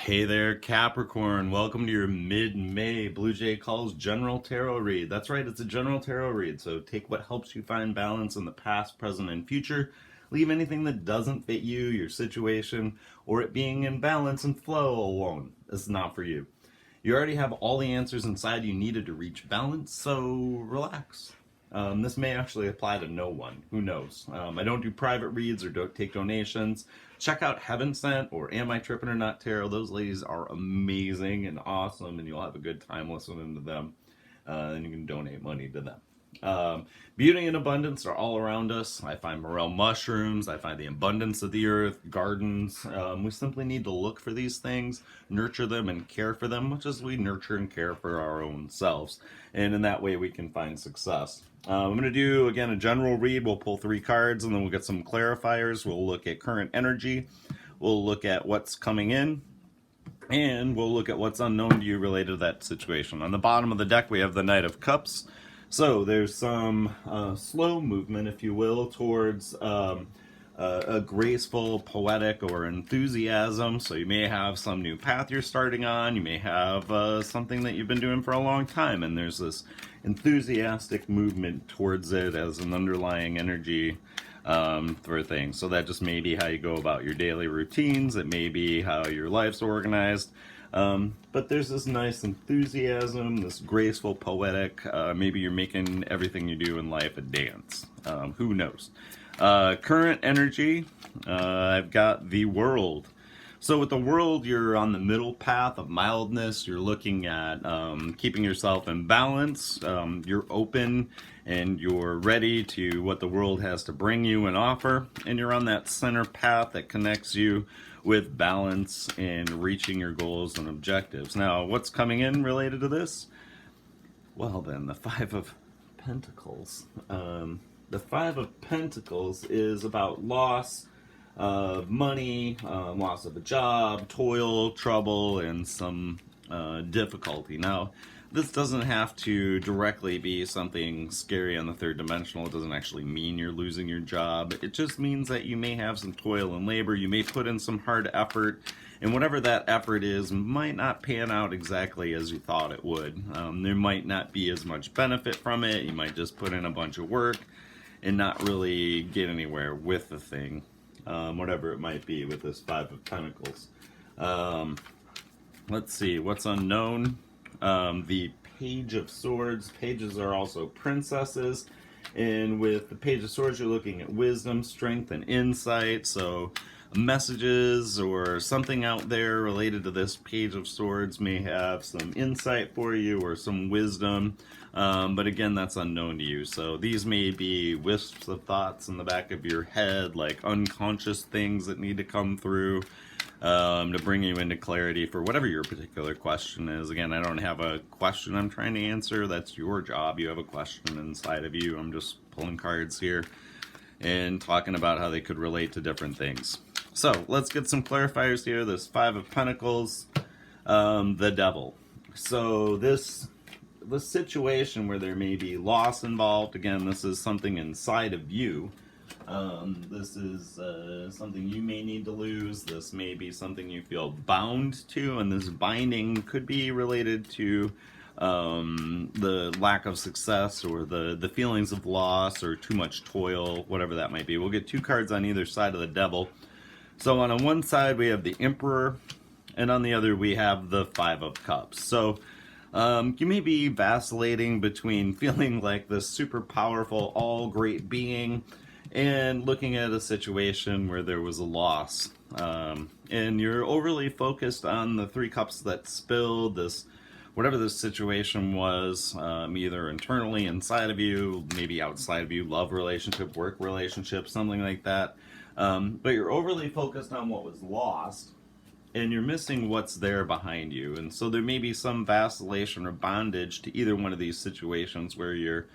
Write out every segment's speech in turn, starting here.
Hey there, Capricorn. Welcome to your mid-May Blue Jay Calls General Tarot Read. That's right, it's a General Tarot Read, so take what helps you find balance in the past, present, and future. Leave anything that doesn't fit you, your situation, or it being in balance and flow alone. It's not for you. You already have all the answers inside you needed to reach balance, so relax. This may actually apply to no one. Who knows? I don't do private reads or don't take donations. Check out Heaven Sent or Am I Trippin' or Not Tarot. Those ladies are amazing and awesome, and you'll have a good time listening to them. And you can donate money to them. Beauty and abundance are all around us. I find morel mushrooms. I find the abundance of the earth, gardens. We simply need to look for these things, nurture them, and care for them, much as we nurture and care for our own selves. And in that way, we can find success. I'm going to do, again, a general read. We'll pull 3 cards, and then we'll get some clarifiers. We'll look at current energy. We'll look at what's coming in. And we'll look at what's unknown to you related to that situation. On the bottom of the deck, we have the Knight of Cups. So there's some slow movement, if you will, towards a graceful, poetic, or enthusiasm. So you may have some new path you're starting on. You may have something that you've been doing for a long time, and there's this enthusiastic movement towards it as an underlying energy for things. So that just may be how you go about your daily routines. It may be how your life's organized. But there's this nice enthusiasm, this graceful, poetic, maybe you're making everything you do in life a dance. Who knows? Current energy, I've got the World. So with the World, you're on the middle path of mildness. You're looking at keeping yourself in balance. You're open and you're ready to what the world has to bring you and offer. And you're on that center path that connects you with balance and reaching your goals and objectives. Now, what's coming in related to this? Well, then, the Five of Pentacles. The Five of Pentacles is about loss of money, loss of a job, toil, trouble, and some difficulty. Now, this doesn't have to directly be something scary on the third dimensional. It doesn't actually mean you're losing your job. It just means that you may have some toil and labor. You may put in some hard effort, and whatever that effort is might not pan out exactly as you thought it would. There might not be as much benefit from it. You might just put in a bunch of work and not really get anywhere with the thing, whatever it might be with this Five of Pentacles. Let's see, what's unknown? The Page of Swords. Pages are also princesses, and with the Page of Swords you're looking at wisdom, strength, and insight. So messages or something out there related to this Page of Swords may have some insight for you or some wisdom, but again, that's unknown to you. So these may be wisps of thoughts in the back of your head, like unconscious things that need to come through to bring you into clarity for whatever your particular question is. Again, I don't have a question I'm trying to answer. That's your job. You have a question inside of you. I'm just pulling cards here and talking about how they could relate to different things. So let's get some clarifiers here. This Five of Pentacles, the Devil. So this situation where there may be loss involved, again, this is something inside of you. This is something you may need to lose. This may be something you feel bound to, and this binding could be related to the lack of success or the feelings of loss or too much toil, whatever that might be. We'll get 2 cards on either side of the Devil. So on one side we have the Emperor, and on the other we have the Five of Cups. So you may be vacillating between feeling like this super powerful, all great being and looking at a situation where there was a loss. And you're overly focused on the 3 cups that spilled, this, whatever this situation was, either internally inside of you, maybe outside of you, love relationship, work relationship, something like that. But you're overly focused on what was lost, and you're missing what's there behind you. And so there may be some vacillation or bondage to either one of these situations where you're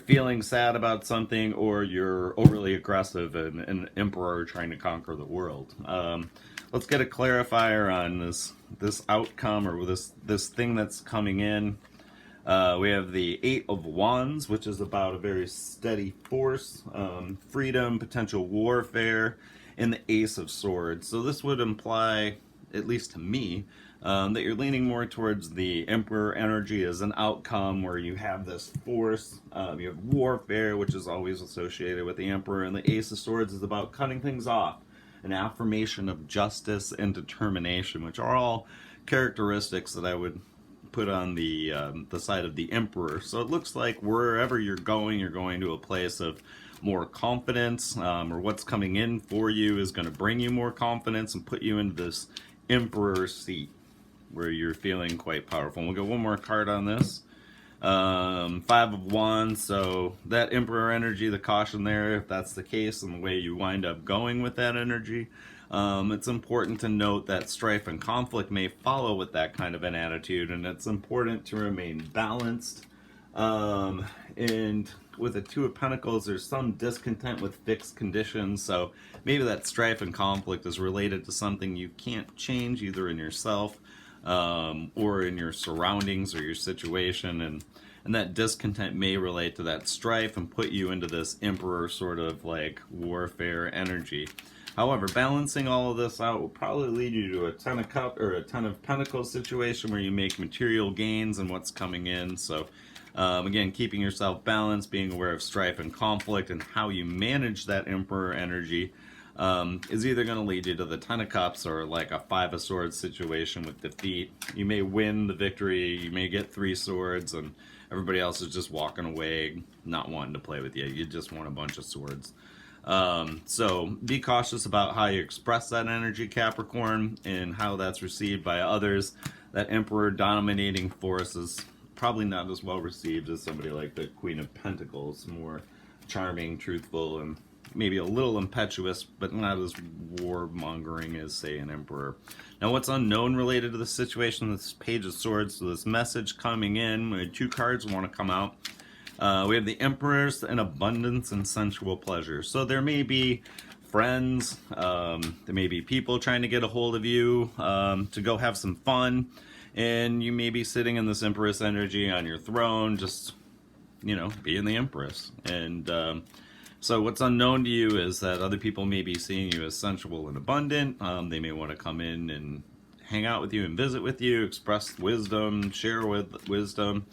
feeling sad about something, or you're overly aggressive and an emperor trying to conquer the world. Let's get a clarifier on this outcome, or this thing that's coming in. We have the Eight of Wands, which is about a very steady force, freedom, potential warfare, and the Ace of Swords. So this would imply at least to me, that you're leaning more towards the Emperor energy as an outcome, where you have this force, you have warfare, which is always associated with the Emperor, and the Ace of Swords is about cutting things off, an affirmation of justice and determination, which are all characteristics that I would put on the side of the Emperor. So it looks like wherever you're going to a place of more confidence, or what's coming in for you is going to bring you more confidence and put you into this Emperor seat where you're feeling quite powerful. And we'll get one more card on this. Five of Wands, so that Emperor energy, the caution there, if that's the case and the way you wind up going with that energy, it's important to note that strife and conflict may follow with that kind of an attitude, and it's important to remain balanced. And with the Two of Pentacles, there's some discontent with fixed conditions, so maybe that strife and conflict is related to something you can't change, either in yourself or in your surroundings or your situation, and that discontent may relate to that strife and put you into this Emperor sort of like warfare energy. However, balancing all of this out will probably lead you to a Ten of Cups or a Ten of Pentacles situation where you make material gains in what's coming in. So again, keeping yourself balanced, being aware of strife and conflict, and how you manage that Emperor energy is either going to lead you to the Ten of Cups or like a Five of Swords situation with defeat. You may win the victory, you may get 3 swords, and everybody else is just walking away, not wanting to play with you. You just want a bunch of swords. So be cautious about how you express that energy, Capricorn, and how that's received by others. That Emperor dominating force is probably not as well received as somebody like the Queen of Pentacles, more charming, truthful, and maybe a little impetuous, but not as warmongering as, say, an Emperor. Now, what's unknown related to the situation, this Page of Swords, so this message coming in, we had 2 cards want to come out. We have the Emperors and abundance and sensual pleasure. So there may be friends, there may be people trying to get a hold of you to go have some fun, and you may be sitting in this Empress energy on your throne, just, you know, being the Empress. And so what's unknown to you is that other people may be seeing you as sensual and abundant. They may want to come in and hang out with you and visit with you, express wisdom, share with wisdom.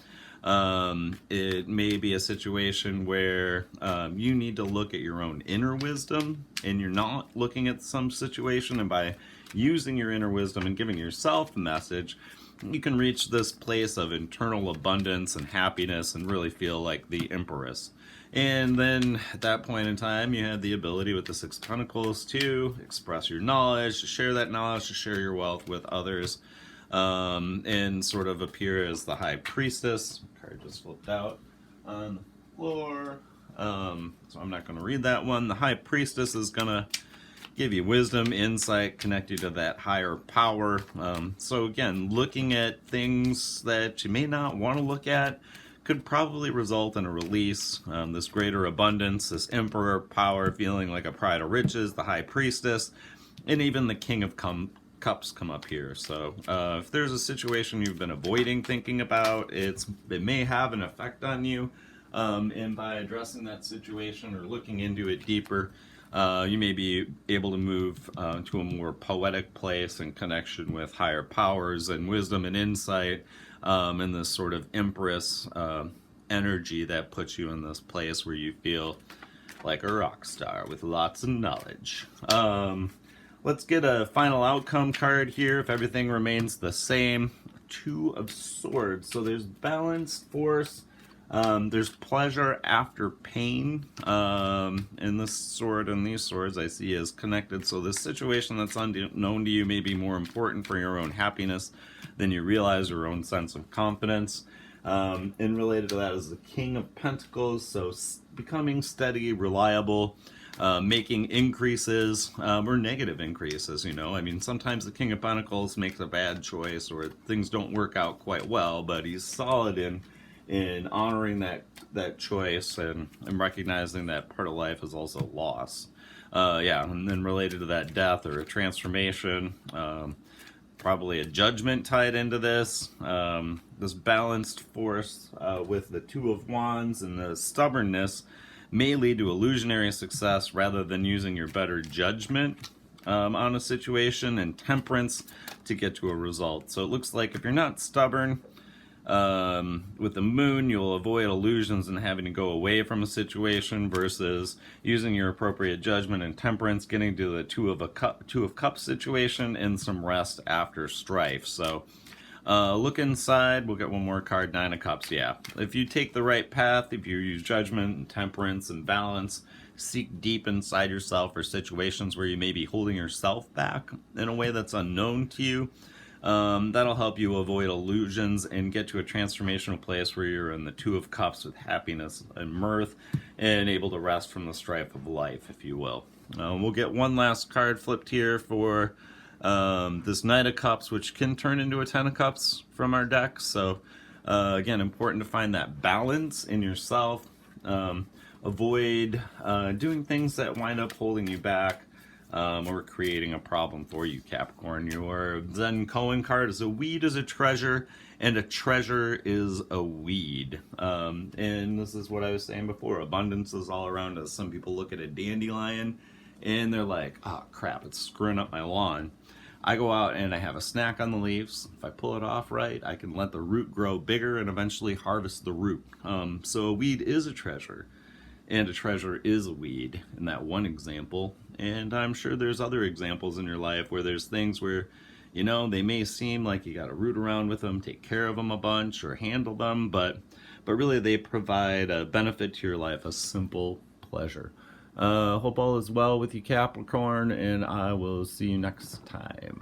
It may be a situation where you need to look at your own inner wisdom, and you're not looking at some situation, and by using your inner wisdom and giving yourself a message, you can reach this place of internal abundance and happiness and really feel like the Empress. And then at that point in time, you have the ability with the Six of Pentacles to express your knowledge, to share that knowledge, to share your wealth with others, and sort of appear as the High Priestess. Card just flipped out on the floor, so I'm not going to read that one. The High Priestess is going to give you wisdom, insight, connect you to that higher power. So again, looking at things that you may not want to look at could probably result in a release, this greater abundance, this Emperor power, feeling like a pride of riches, the High Priestess, and even the King of Cups come up here. So if there's a situation you've been avoiding thinking about, it may have an effect on you, and by addressing that situation or looking into it deeper, you may be able to move to a more poetic place in connection with higher powers and wisdom and insight, and this sort of Empress energy that puts you in this place where you feel like a rock star with lots of knowledge. Let's get a final outcome card here if everything remains the same. 2 of Swords. So there's balanced force. There's pleasure after pain. And this sword and these swords I see as connected. So this situation that's unknown to you may be more important for your own happiness than you realize, your own sense of confidence. And related to that is the King of Pentacles. So becoming steady, reliable, making increases, or negative increases, you know. I mean, sometimes the King of Pentacles makes a bad choice or things don't work out quite well, but he's solid in honoring that choice and recognizing that part of life is also loss. Yeah, and then related to that, death or a transformation, probably a judgment tied into this. This balanced force with the 2 of Wands and the stubbornness may lead to illusionary success rather than using your better judgment on a situation, and temperance to get to a result. So it looks like if you're not stubborn, with the moon, you'll avoid illusions and having to go away from a situation versus using your appropriate judgment and temperance, getting to the two of cups situation and some rest after strife. So look inside. We'll get one more card, Nine of Cups. Yeah, if you take the right path, if you use judgment and temperance and balance, seek deep inside yourself for situations where you may be holding yourself back in a way that's unknown to you. That'll help you avoid illusions and get to a transformational place where you're in the Two of Cups with happiness and mirth and able to rest from the strife of life, if you will. We'll get one last card flipped here for this Knight of Cups, which can turn into a Ten of Cups from our deck. So, again, important to find that balance in yourself. Avoid doing things that wind up holding you back. Or creating a problem for you, Capricorn. Your Zen Cohen card is a weed is a treasure, and a treasure is a weed. And this is what I was saying before. Abundance is all around us. Some people look at a dandelion, and they're like, oh, crap, it's screwing up my lawn. I go out and I have a snack on the leaves. If I pull it off right, I can let the root grow bigger and eventually harvest the root. So a weed is a treasure. And a treasure is a weed in that one example. And I'm sure there's other examples in your life where there's things where, you know, they may seem like you got to root around with them, take care of them a bunch, or handle them, but really they provide a benefit to your life, a simple pleasure. Hope all is well with you, Capricorn, and I will see you next time.